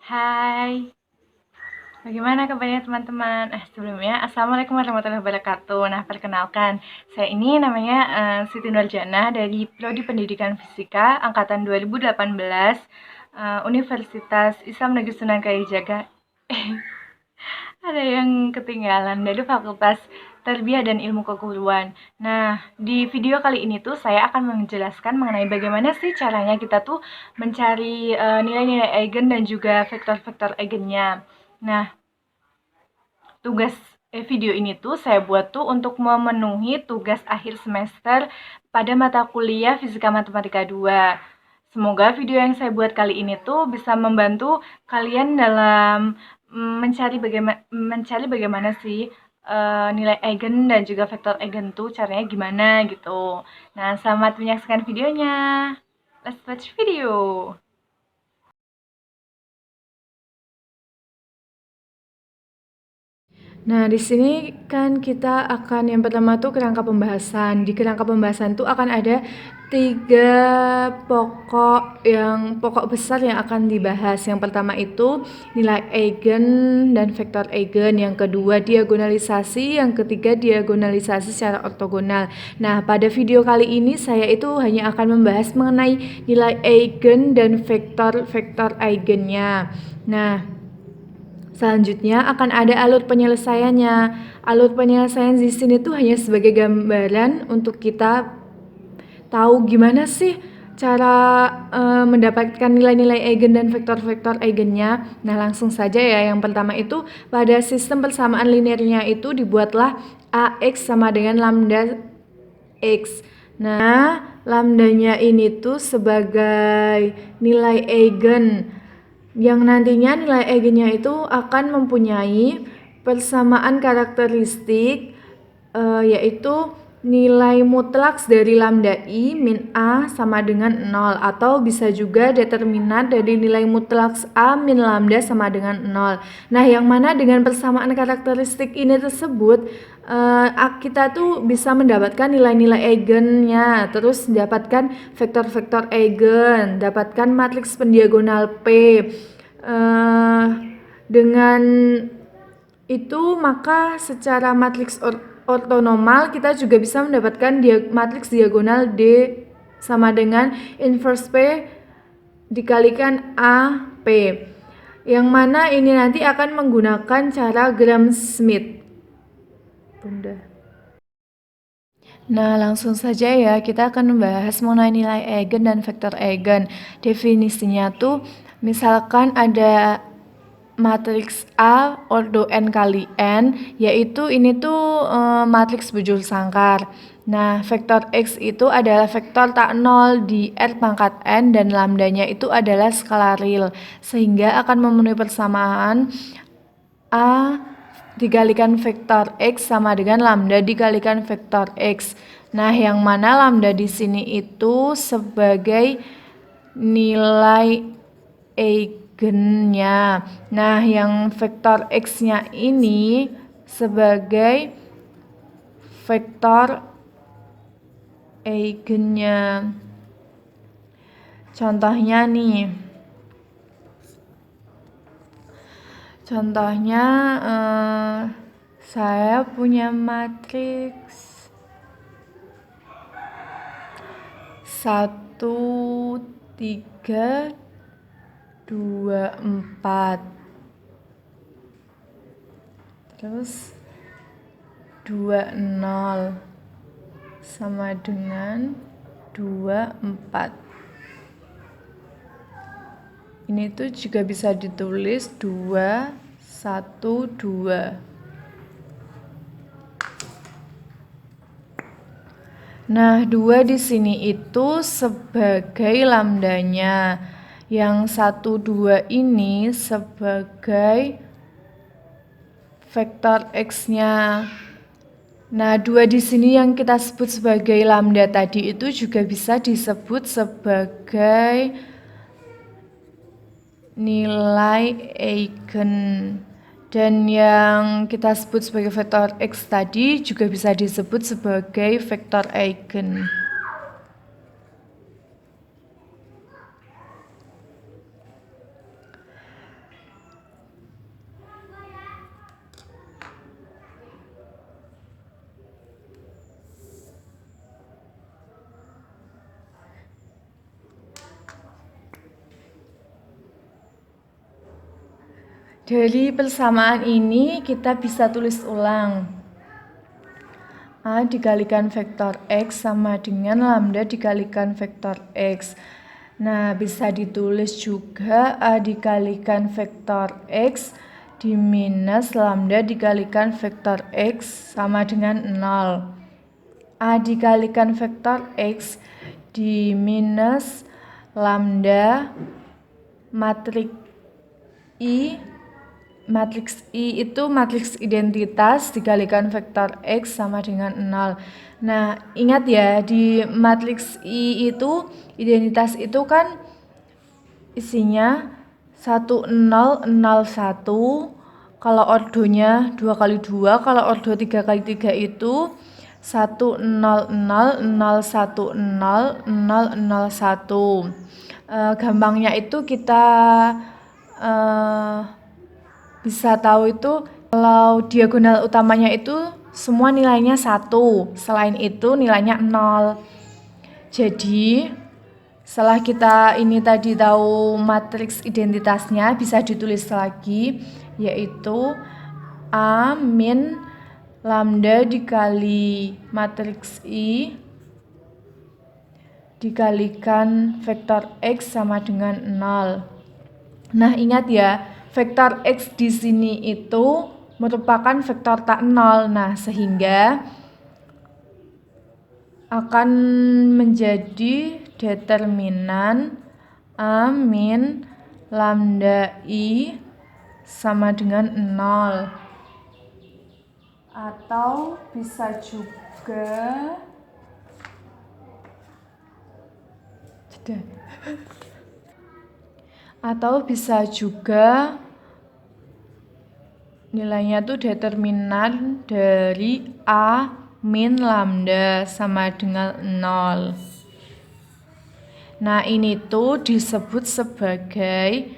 Hai, bagaimana kabarnya teman-teman? Sebelumnya, Assalamualaikum warahmatullahi wabarakatuh. Nah, perkenalkan, saya ini namanya Siti Nurjana dari Prodi Pendidikan Fisika Angkatan 2018 Universitas Islam Negeri Sunan Kalijaga. Ada yang ketinggalan dari Fakultas Tarbiyah dan Ilmu Keguruan. Nah, di video kali ini tuh saya akan menjelaskan mengenai bagaimana sih caranya kita tuh mencari nilai-nilai eigen dan juga vektor-vektor eigennya. Nah, tugas video ini tuh saya buat tuh untuk memenuhi tugas akhir semester pada mata kuliah Fisika Matematika 2. Semoga video yang saya buat kali ini tuh bisa membantu kalian dalam mencari bagaimana sih nilai eigen dan juga vektor eigen tuh caranya gimana gitu. Nah, selamat menyaksikan videonya. Let's watch video. Nah, di sini kan kita akan yang pertama tuh kerangka pembahasan. Di kerangka pembahasan tuh akan ada tiga pokok besar yang akan dibahas. Yang pertama itu nilai eigen dan vektor eigen. Yang kedua diagonalisasi. Yang ketiga diagonalisasi secara ortogonal. Nah, pada video kali ini saya itu hanya akan membahas mengenai nilai eigen dan vektor-vektor eigennya. Nah, selanjutnya akan ada alur penyelesaiannya. Alur penyelesaian di sini tuh hanya sebagai gambaran untuk kita tahu gimana sih cara mendapatkan nilai-nilai eigen dan vektor-vektor eigennya. Nah, langsung saja ya. Yang pertama itu pada sistem persamaan linearnya itu dibuatlah AX sama dengan lambda X. Nah, lambdanya ini tuh sebagai nilai eigen yang nantinya nilai eigennya itu akan mempunyai persamaan karakteristik yaitu nilai mutlaks dari lambda I min A sama dengan 0, atau bisa juga determinan dari nilai mutlaks A min lambda sama dengan 0. Nah, yang mana dengan persamaan karakteristik ini tersebut kita tuh bisa mendapatkan nilai-nilai eigennya, terus mendapatkan vektor-vektor eigen, dapatkan matriks pendiagonal P. Dengan itu maka secara matriks ortonormal kita juga bisa mendapatkan matriks diagonal D sama dengan inverse P dikalikan AP, yang mana ini nanti akan menggunakan cara Gram-Schmidt. Bunda. Nah, langsung saja ya, kita akan membahas mengenai nilai eigen dan vektor eigen. Definisinya tuh misalkan ada matriks A ordo n kali n, yaitu ini tuh matriks bujur sangkar. Nah, vektor X itu adalah vektor tak nol di R pangkat n dan lambdanya itu adalah skala real, sehingga akan memenuhi persamaan A dikalikan vektor X sama dengan lambda dikalikan vektor X. Nah, yang mana lambda di sini itu sebagai nilai eigennya. Nah, yang vektor X-nya ini sebagai vektor eigennya. Contohnya nih. Contohnya saya punya matriks 1, 3, 2, 4. Terus 2, 0 sama dengan 2, 4. Ini tuh juga bisa ditulis 2, 1, 2. Nah, 2 di sini itu sebagai lambdanya. Yang 1, 2 ini sebagai vektor X-nya. Nah, 2 di sini yang kita sebut sebagai lambda tadi itu juga bisa disebut sebagai nilai eigen, dan yang kita sebut sebagai vektor X tadi juga bisa disebut sebagai vektor eigen. Dari persamaan ini kita bisa tulis ulang. A dikalikan vektor X sama dengan lambda dikalikan vektor X. Nah, bisa ditulis juga A dikalikan vektor X di minus lambda dikalikan vektor X sama dengan 0. A dikalikan vektor X di minus lambda matriks I itu matriks identitas dikalikan vektor X sama dengan 0. Nah, ingat ya, di matriks I itu identitas itu kan isinya 1 0 0 1. Kalau ordonya 2 kali 2, kalau ordo 3 kali 3 itu 1 0 0 0 1 0 0 0 1. Gampangnya itu kita bisa tahu itu kalau diagonal utamanya itu semua nilainya 1, selain itu nilainya 0. Jadi setelah kita ini tadi tahu matriks identitasnya, bisa ditulis lagi, yaitu A min lambda dikali matriks I dikalikan vektor X sama dengan 0. Nah, ingat ya, vektor X di sini itu merupakan vektor tak 0. Nah, sehingga akan menjadi determinan A min lambda I sama dengan 0. Atau bisa juga nilainya tuh determinan dari A min lambda sama dengan 0. Nah, ini tuh disebut sebagai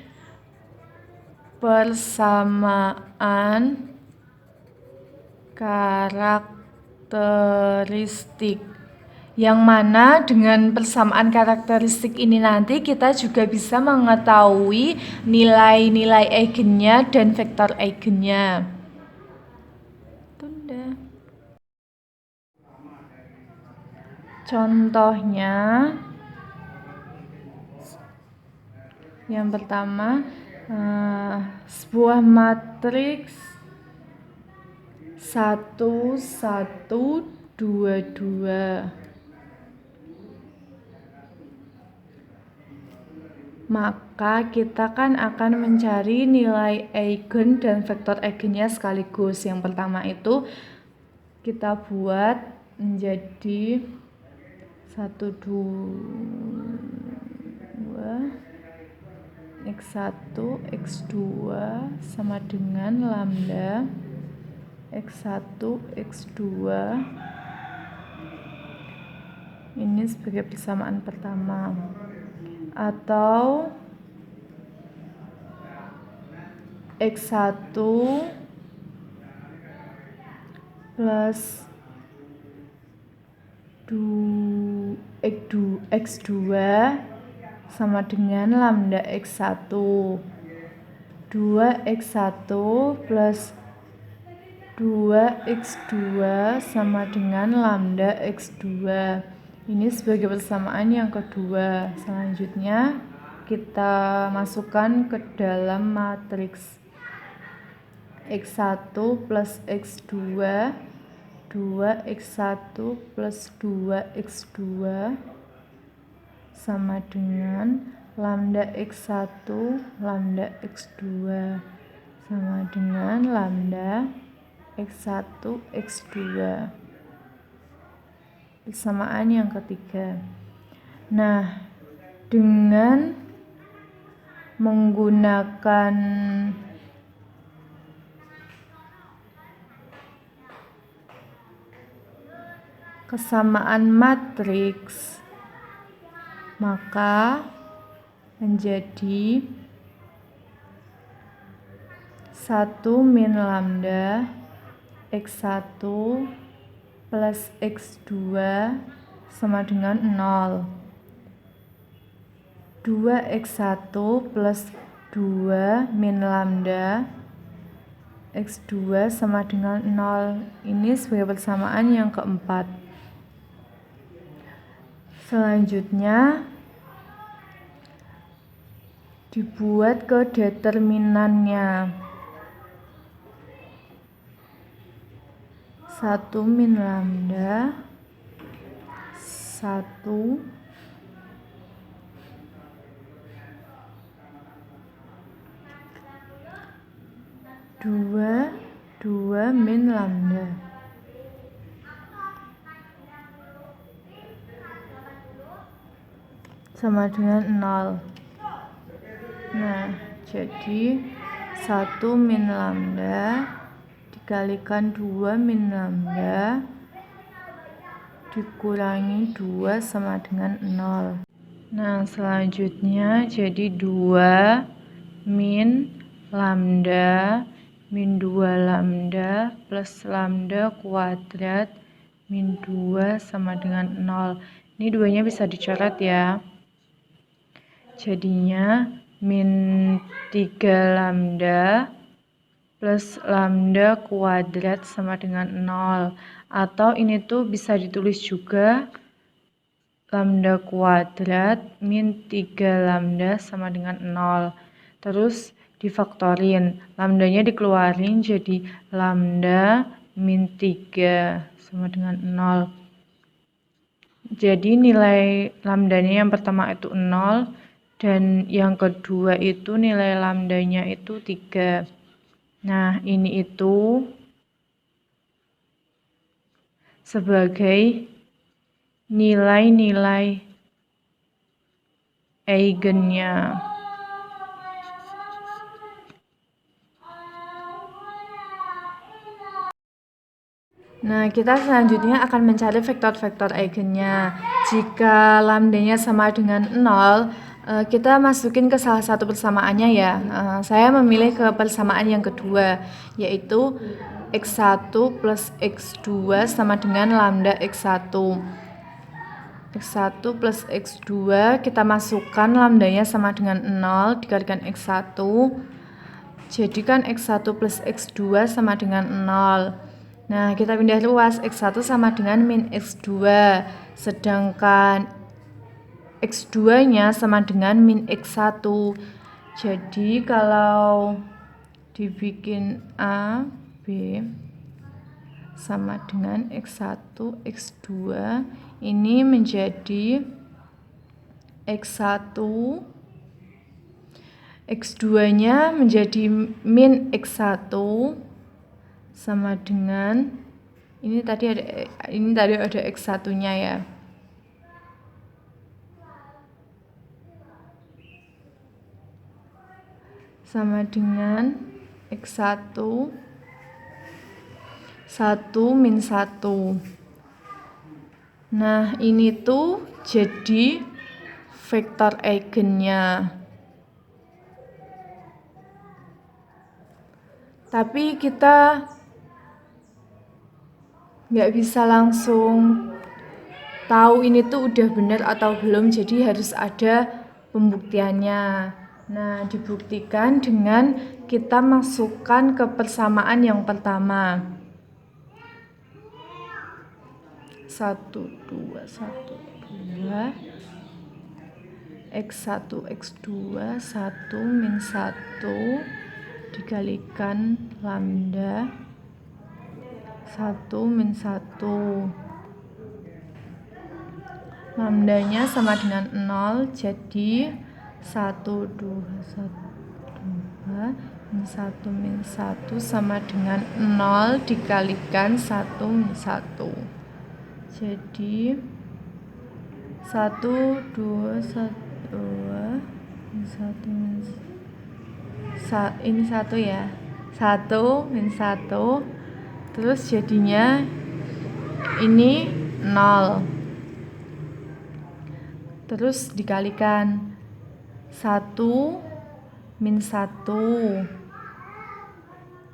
persamaan karakteristik. Yang mana dengan persamaan karakteristik ini nanti kita juga bisa mengetahui nilai-nilai eigennya dan vektor eigennya. Tunda. Contohnya, yang pertama, sebuah matriks 1 1 2 2. Maka kita kan akan mencari nilai eigen dan vektor eigennya sekaligus. Yang pertama itu kita buat menjadi 1 2 X1 X2 sama dengan lambda X1 X2. Ini sebagai persamaan pertama. Atau X1 plus X2 sama dengan lambda X1. 2X1 plus 2X2 sama dengan lambda X2. Ini sebagai persamaan yang kedua. Selanjutnya kita masukkan ke dalam matriks X1 plus X2, 2X1 plus 2X2 sama dengan lambda X1, lambda X2 sama dengan lambda X1, X2. Persamaan yang ketiga. Nah, dengan menggunakan kesamaan matriks, maka menjadi 1 min lambda X1 plus X2 sama dengan 0. 2X1 plus 2 min lambda X2 sama dengan 0. Ini sebagai persamaan yang keempat. Selanjutnya dibuat ke determinannya. 1 min lambda 1 2 min lambda sama dengan 0. Nah, jadi 1 min lambda dikalikan 2 min lambda dikurangi 2 sama dengan 0. Nah, selanjutnya jadi 2 min lambda min 2 lambda plus lambda kuadrat min 2 sama dengan 0. Ini duanya bisa dicoret ya. Jadinya min 3 lambda plus lambda kuadrat sama dengan 0. Atau ini tuh bisa ditulis juga lambda kuadrat min 3 lambda sama dengan 0. Terus difaktorin, lambdanya dikeluarin jadi lambda min 3 sama dengan 0. Jadi nilai lambdanya yang pertama itu 0 dan yang kedua itu nilai lambdanya itu 3. Nah, ini itu sebagai nilai-nilai eigennya. Nah, kita selanjutnya akan mencari vektor-vektor eigennya. Jika lambdanya sama dengan 0, kita masukin ke salah satu persamaannya ya. Saya memilih ke persamaan yang kedua, yaitu X1 plus X2 sama dengan lambda X1. X1 plus X2 kita masukkan lambdanya sama dengan 0 dikalikan X1. Jadikan X1 plus X2 sama dengan 0. Nah, kita pindah ruas, X1 sama dengan min X2, sedangkan X2-nya sama dengan min X1. Jadi, kalau dibikin A, B sama dengan X1, X2, ini menjadi X1, X2-nya menjadi min X1 sama dengan ini tadi ada X1-nya ya. Sama dengan X1 1 min 1. Nah, ini tuh jadi vektor eigennya. Tapi kita nggak bisa langsung tahu ini tuh udah benar atau belum, jadi harus ada pembuktiannya. Nah, dibuktikan dengan kita masukkan ke persamaan yang pertama. 1, 2, 1, 2 X1, X2 1 min 1 dikalikan lambda 1 min 1. Lambdanya sama dengan 0, jadi 1, 2, 1, 2 min 1 min 1 sama dengan 0 dikalikan 1 min 1. Jadi 1, 2, 1, 2 min 1 min 1, ini 1 ya, 1 min 1, terus jadinya ini 0. Terus dikalikan 1 min 1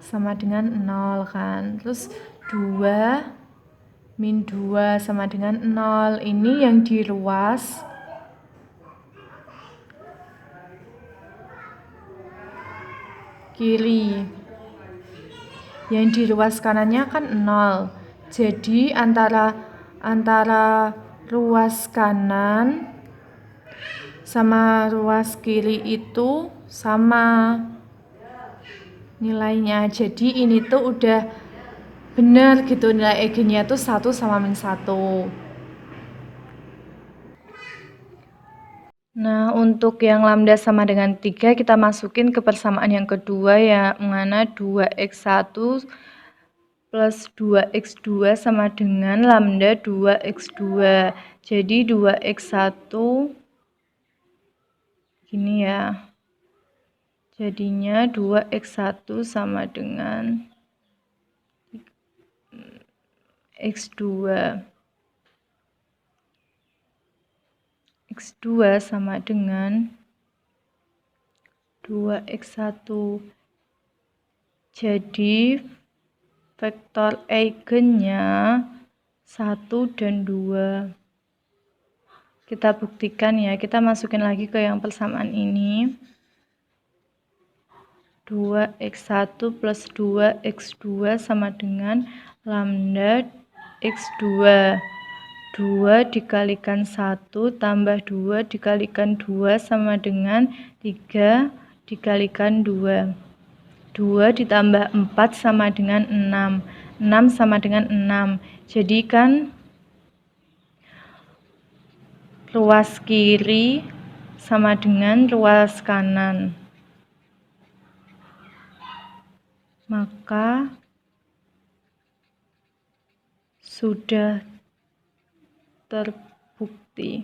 sama dengan 0 kan. Terus 2 min 2 sama dengan 0. Ini yang di ruas kiri. Yang di ruas kanannya kan 0. Jadi antara ruas kanan sama ruas kiri itu sama nilainya. Jadi ini tuh udah benar gitu, nilai eigennya tuh 1 sama min 1. Nah, untuk yang lambda sama dengan 3, kita masukin ke persamaan yang kedua, yang mana 2x1 plus 2x2 sama dengan lambda 2x2. Jadi 2x1 gini ya. Jadinya 2x1 sama dengan x2. X2 sama dengan 2x1. Jadi vektor eigennya 1 dan 2. Kita buktikan ya, kita masukin lagi ke yang persamaan ini. 2x1 plus 2x2 sama dengan lambda x2. 2 dikalikan 1 tambah 2 dikalikan 2 sama dengan 3 dikalikan 2. 2 ditambah 4 sama dengan 6. 6 sama dengan 6. Jadi kan ruas kiri sama dengan ruas kanan. Maka sudah terbukti.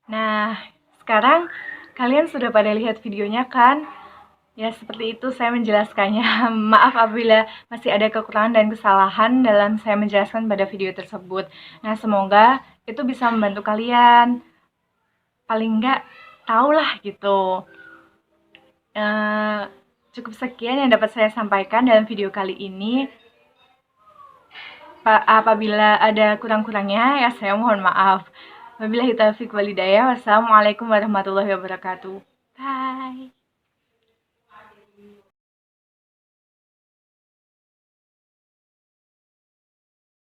Nah, sekarang kalian sudah pada lihat videonya kan? Ya, seperti itu saya menjelaskannya. Maaf apabila masih ada kekurangan dan kesalahan dalam saya menjelaskan pada video tersebut. Nah, semoga itu bisa membantu kalian. Paling enggak tahulah gitu. Cukup sekian yang dapat saya sampaikan dalam video kali ini. Apabila ada kurang-kurangnya, ya saya mohon maaf. Wabillahi taufiq walhidayah. Wassalamualaikum warahmatullahi wabarakatuh. Bye.